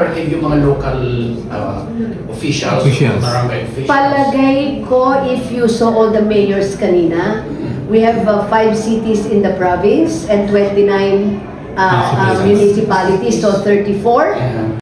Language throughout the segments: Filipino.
na-receive yung mga local officials, barangay officials? Palagay ko, if you saw all the mayors kanina, we have 5 cities in the province and 29 municipalities, so 34. Yeah.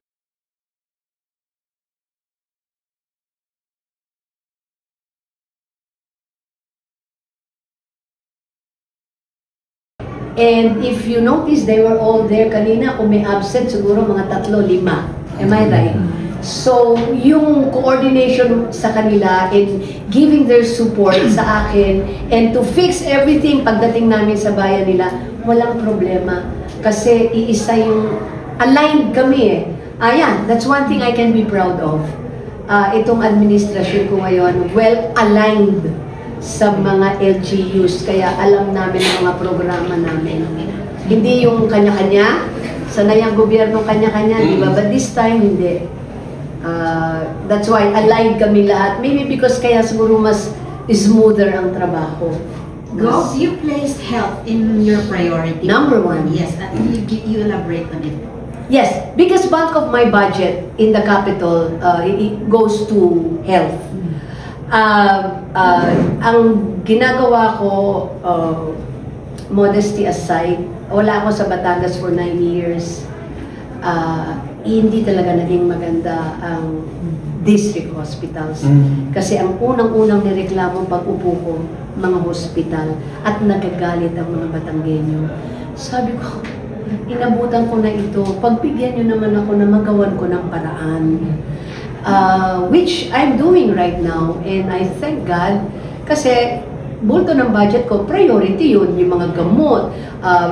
And if you notice, they were all there kanina. Kung may absent, siguro mga 3, 5. Am I right? So, yung coordination sa kanila in giving their support sa akin and to fix everything pagdating namin sa bayan nila, walang problema. Kasi iisa yung aligned kami eh. Ayan, that's one thing I can be proud of. Itong administrasyon ko ngayon, well-aligned sa mga LGUs, kaya alam namin ang mga programa namin. Hindi yung kanya-kanya, sanay ang gobyerno kanya-kanya, di ba? But this time, hindi. That's why aligned kami lahat. Maybe because kaya siguro mas smoother ang trabaho. Gov, you placed health in your priority. Number 1. Yes, you elaborate on it. Yes, because bulk of my budget in the capital, it goes to health. Ang ginagawa ko, modesty aside, wala ako sa Batangas for 9 years. Hindi talaga naging maganda ang district hospitals. Kasi ang unang-unang nireklamo pag-upo ko, mga hospital, at nagagalit ang mga Batanggenyo. Sabi ko, inabutan ko na ito, pagbigyan nyo naman ako na magawan ko ng paraan. Which I'm doing right now, and I thank God kasi bulto ng budget ko, priority yun, yung mga gamot,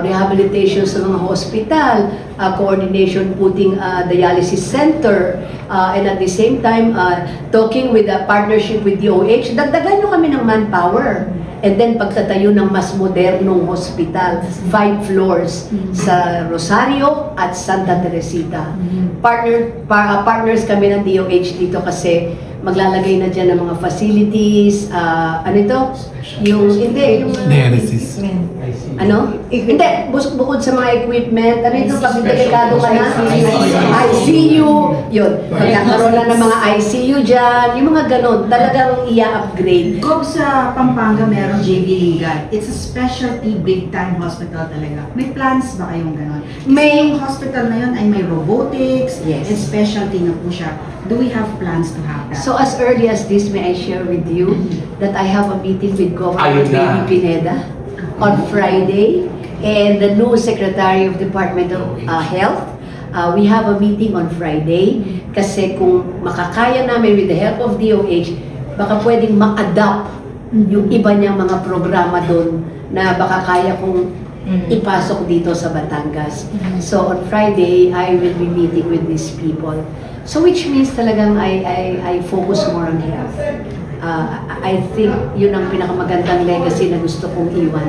rehabilitation sa mga hospital, coordination putting dialysis center, and at the same time, talking with a partnership with DOH, dagdagan nyo kami ng manpower. And then pagtatayo ng mas modernong hospital, 5 floors sa Rosario at Santa Teresita. Partners kami ng DOH dito kasi maglalagay na dyan ng mga facilities, ano ito? Hindi, yung... Dialysis. Ano? Hindi, bukod sa mga equipment, ano ito, pag delikado ka na? ICU, yun. Magkakaroon na ng mga ICU dyan, yung mga ganon, talagang i-upgrade. Gov, sa Pampanga meron JB Liga. It's a specialty big time hospital talaga. May plans ba kayong ganon? May- Yung hospital na yun ay may robotics, Yes. and specialty na po siya. Do we have plans to have that? So as early as this, may I share with you that I have a meeting with Governor Ayun na. Baby Pineda on Friday and the new Secretary of Department of Health. We have a meeting on Friday kasi kung makakaya namin with the help of DOH, baka pwedeng ma-adapt yung iba niyang mga programa doon na baka kaya kong ipasok dito sa Batangas. So on Friday, I will be meeting with these people. So which means talagang I focus more on health. I think yun ang pinakamagandang legacy na gusto kong iwan.